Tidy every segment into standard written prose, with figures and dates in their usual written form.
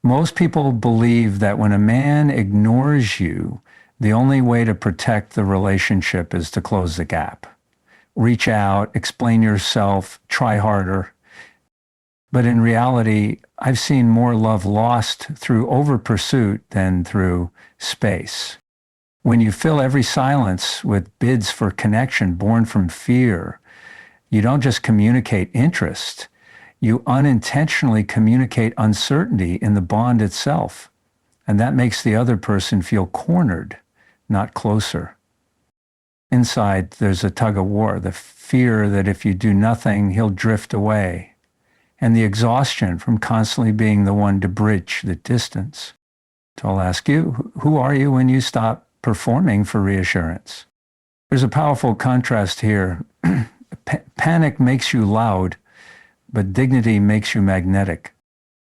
Most people believe that when a man ignores you, the only way to protect the relationship is to close the gap. Reach out, explain yourself, try harder. But in reality, I've seen more love lost through over-pursuit than through space. When you fill every silence with bids for connection born from fear, you don't just communicate interest, you unintentionally communicate uncertainty in the bond itself. And that makes the other person feel cornered, not closer. Inside, there's a tug of war, the fear that if you do nothing, he'll drift away, and the exhaustion from constantly being the one to bridge the distance. So I'll ask you, who are you when you stop performing for reassurance? There's a powerful contrast here. Panic makes you loud, but dignity makes you magnetic.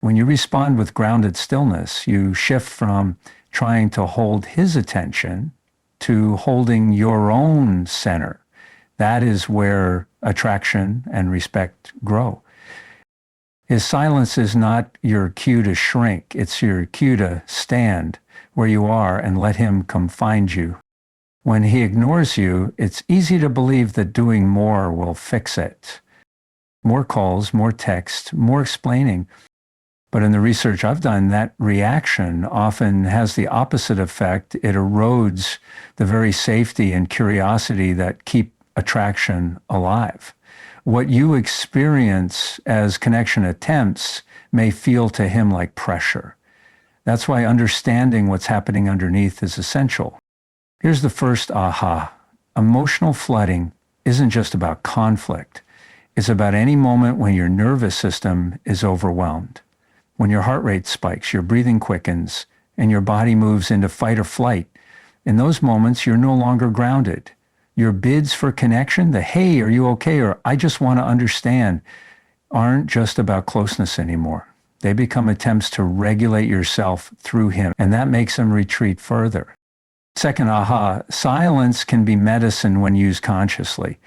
When you respond with grounded stillness, you shift from trying to hold his attention to holding your own center. That is where attraction and respect grow. His silence is not your cue to shrink. It's your cue to stand where you are and let him come find you. When he ignores you, it's easy to believe that doing more will fix it. More calls, more text, more explaining. But in the research I've done, that reaction often has the opposite effect. It erodes the very safety and curiosity that keep attraction alive. What you experience as connection attempts may feel to him like pressure. That's why understanding what's happening underneath is essential. Here's the first aha. Emotional flooding isn't just about conflict. It's about any moment when your nervous system is overwhelmed. When your heart rate spikes, your breathing quickens, and your body moves into fight or flight. In those moments, you're no longer grounded. Your bids for connection, the hey, are you okay, or I just want to understand, aren't just about closeness anymore. They become attempts to regulate yourself through him, and that makes him retreat further. Second aha, silence can be medicine when used consciously.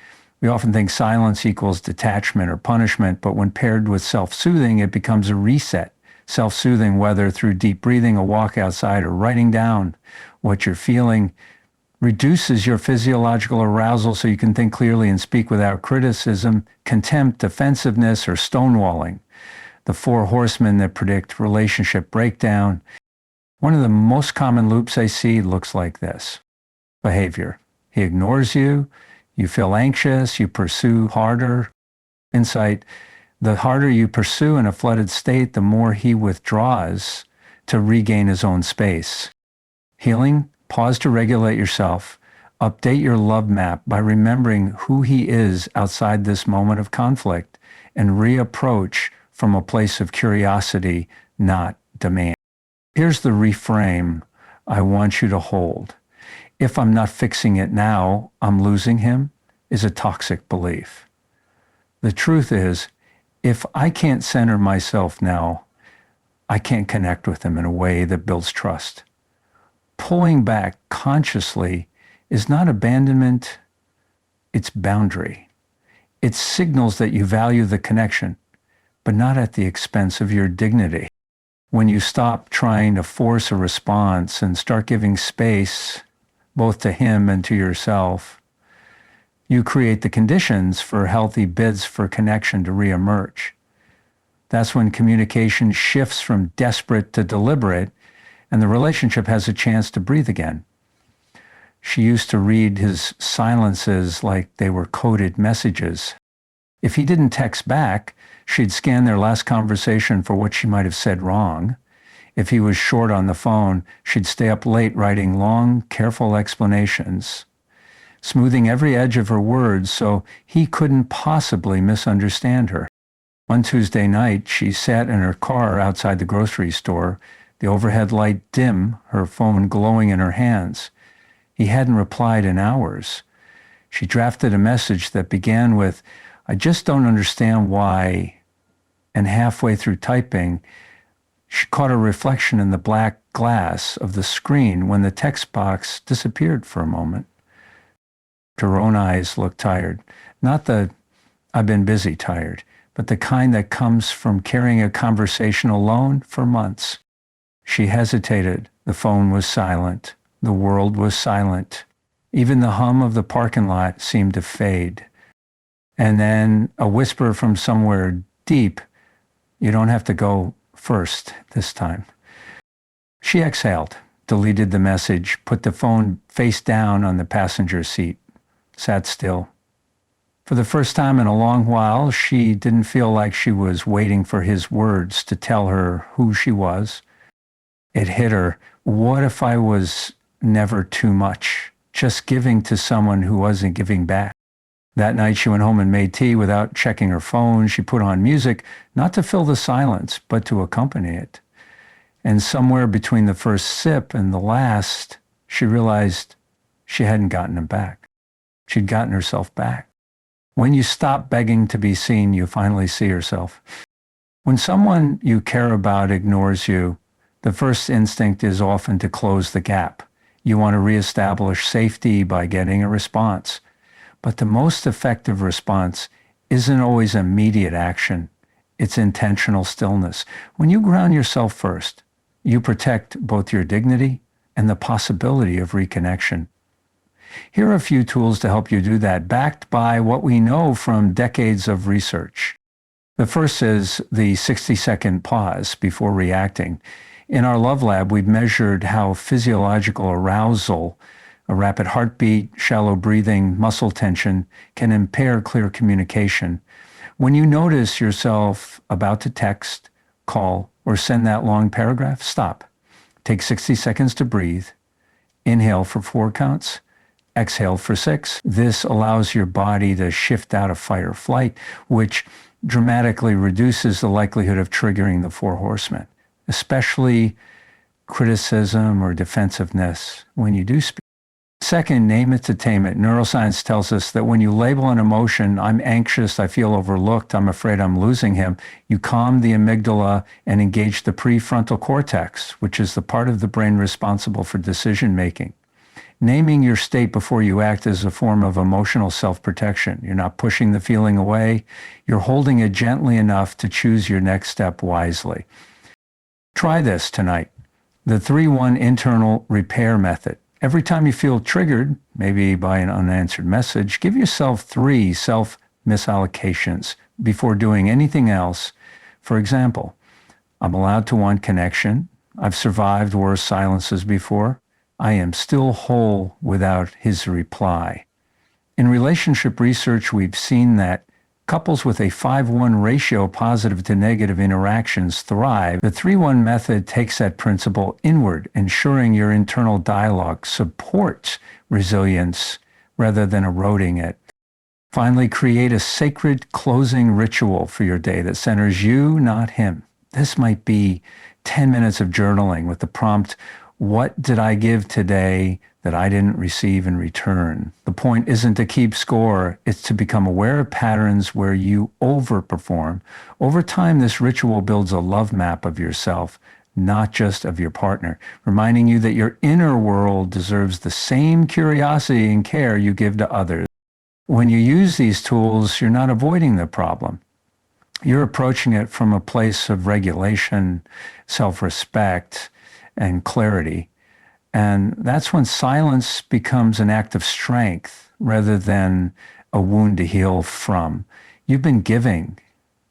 We often think silence equals detachment or punishment, but when paired with self-soothing, it becomes a reset. Self-soothing, whether through deep breathing, a walk outside, or writing down what you're feeling, reduces your physiological arousal so you can think clearly and speak without criticism, contempt, defensiveness, or stonewalling. The Four Horsemen that predict relationship breakdown. One of the most common loops I see looks like this. Behavior. He ignores you, you feel anxious, you pursue harder. Insight. The harder you pursue in a flooded state, the more he withdraws to regain his own space. Healing. Pause to regulate yourself. Update your love map by remembering who he is outside this moment of conflict and reapproach from a place of curiosity, not demand. Here's the reframe I want you to hold. If I'm not fixing it now, I'm losing him, is a toxic belief. The truth is, if I can't center myself now, I can't connect with him in a way that builds trust. Pulling back consciously is not abandonment, it's boundary. It signals that you value the connection, but not at the expense of your dignity. When you stop trying to force a response and start giving space, both to him and to yourself, you create the conditions for healthy bids for connection to reemerge. That's when communication shifts from desperate to deliberate, and the relationship has a chance to breathe again. She used to read his silences like they were coded messages. If he didn't text back, she'd scan their last conversation for what she might have said wrong. If he was short on the phone, she'd stay up late writing long, careful explanations, smoothing every edge of her words so he couldn't possibly misunderstand her. One Tuesday night, she sat in her car outside the grocery store, the overhead light dim, her phone glowing in her hands. He hadn't replied in hours. She drafted a message that began with, "I just don't understand why," and halfway through typing, she caught a reflection in the black glass of the screen when the text box disappeared for a moment. Her own eyes looked tired. Not the "I've been busy" tired, but the kind that comes from carrying a conversation alone for months. She hesitated. The phone was silent. The world was silent. Even the hum of the parking lot seemed to fade. And then a whisper from somewhere deep, "You don't have to go first this time." She exhaled, deleted the message, put the phone face down on the passenger seat, sat still. For the first time in a long while, she didn't feel like she was waiting for his words to tell her who she was. It hit her. What if I was never too much, just giving to someone who wasn't giving back? That night she went home and made tea without checking her phone. She put on music, not to fill the silence, but to accompany it. And somewhere between the first sip and the last, she realized she hadn't gotten him back. She'd gotten herself back. When you stop begging to be seen, you finally see yourself. When someone you care about ignores you, the first instinct is often to close the gap. You want to reestablish safety by getting a response. But the most effective response isn't always immediate action. It's intentional stillness. When you ground yourself first, you protect both your dignity and the possibility of reconnection. Here are a few tools to help you do that, backed by what we know from decades of research. The first is the 60-second pause before reacting. In our Love Lab, we've measured how physiological arousal, a rapid heartbeat, shallow breathing, muscle tension can impair clear communication. When you notice yourself about to text, call, or send that long paragraph, stop. Take 60 seconds to breathe. Inhale for 4 counts. Exhale for 6. This allows your body to shift out of fight or flight, which dramatically reduces the likelihood of triggering the Four Horsemen, especially criticism or defensiveness when you do speak. Second, name it to tame it. Neuroscience tells us that when you label an emotion, "I'm anxious, I feel overlooked, I'm afraid I'm losing him," you calm the amygdala and engage the prefrontal cortex, which is the part of the brain responsible for decision making. Naming your state before you act is a form of emotional self-protection. You're not pushing the feeling away. You're holding it gently enough to choose your next step wisely. Try this tonight. The 3-1 internal repair method. Every time you feel triggered, maybe by an unanswered message, give yourself 3 self-misallocations before doing anything else. For example, I'm allowed to want connection. I've survived worse silences before. I am still whole without his reply. In relationship research, we've seen that couples with a 5-1 ratio positive to negative interactions thrive. The 3-1 method takes that principle inward, ensuring your internal dialogue supports resilience rather than eroding it. Finally, create a sacred closing ritual for your day that centers you, not him. This might be 10 minutes of journaling with the prompt, "What did I give today that I didn't receive in return?" The point isn't to keep score, it's to become aware of patterns where you overperform. Over time, this ritual builds a love map of yourself, not just of your partner, reminding you that your inner world deserves the same curiosity and care you give to others. When you use these tools, you're not avoiding the problem. You're approaching it from a place of regulation, self-respect, and clarity. And that's when silence becomes an act of strength rather than a wound to heal from. You've been giving,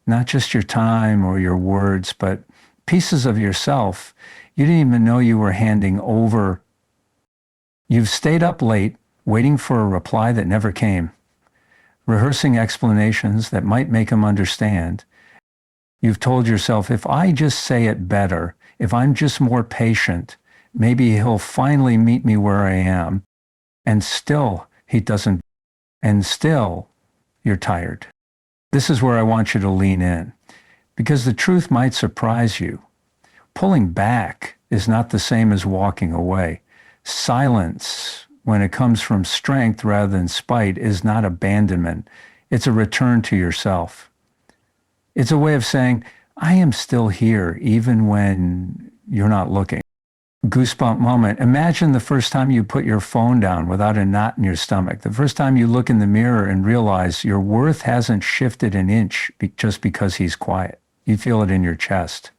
not just your time or your words, but pieces of yourself you didn't even know you were handing over. You've stayed up late, waiting for a reply that never came, rehearsing explanations that might make him understand. You've told yourself, if I just say it better, if I'm just more patient, maybe he'll finally meet me where I am. And still, he doesn't. And still, you're tired. This is where I want you to lean in, because the truth might surprise you. Pulling back is not the same as walking away. Silence, when it comes from strength rather than spite, is not abandonment. It's a return to yourself. It's a way of saying, I am still here, even when you're not looking. Goosebump moment. Imagine the first time you put your phone down without a knot in your stomach. The first time you look in the mirror and realize your worth hasn't shifted an inch just because he's quiet. You feel it in your chest.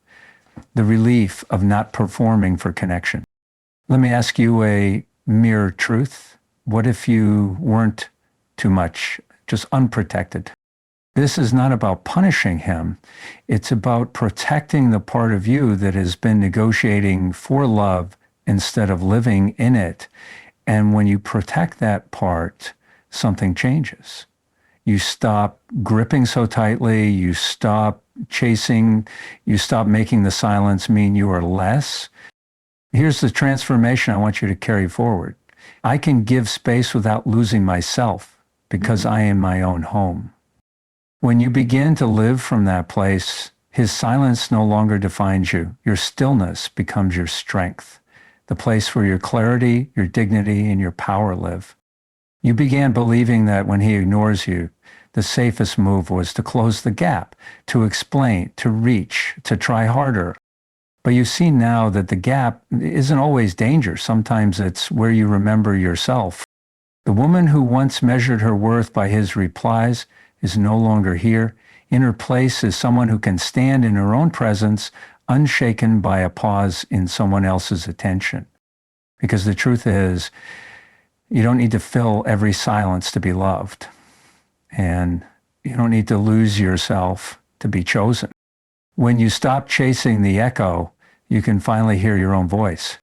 the relief of not performing for connection. Let me ask you a mere truth. What if you weren't too much, just unprotected? This is not about punishing him. It's about protecting the part of you that has been negotiating for love instead of living in it. And when you protect that part, something changes. You stop gripping so tightly, you stop chasing, you stop making the silence mean you are less. Here's the transformation I want you to carry forward. I can give space without losing myself because I am my own home. When you begin to live from that place, his silence no longer defines you. Your stillness becomes your strength, the place where your clarity, your dignity, and your power live. You began believing that when he ignores you, the safest move was to close the gap, to explain, to reach, to try harder. But you see now that the gap isn't always danger. Sometimes it's where you remember yourself. The woman who once measured her worth by his replies is no longer here. In her place is someone who can stand in her own presence, unshaken by a pause in someone else's attention. Because the truth is, you don't need to fill every silence to be loved. And you don't need to lose yourself to be chosen. When you stop chasing the echo, you can finally hear your own voice.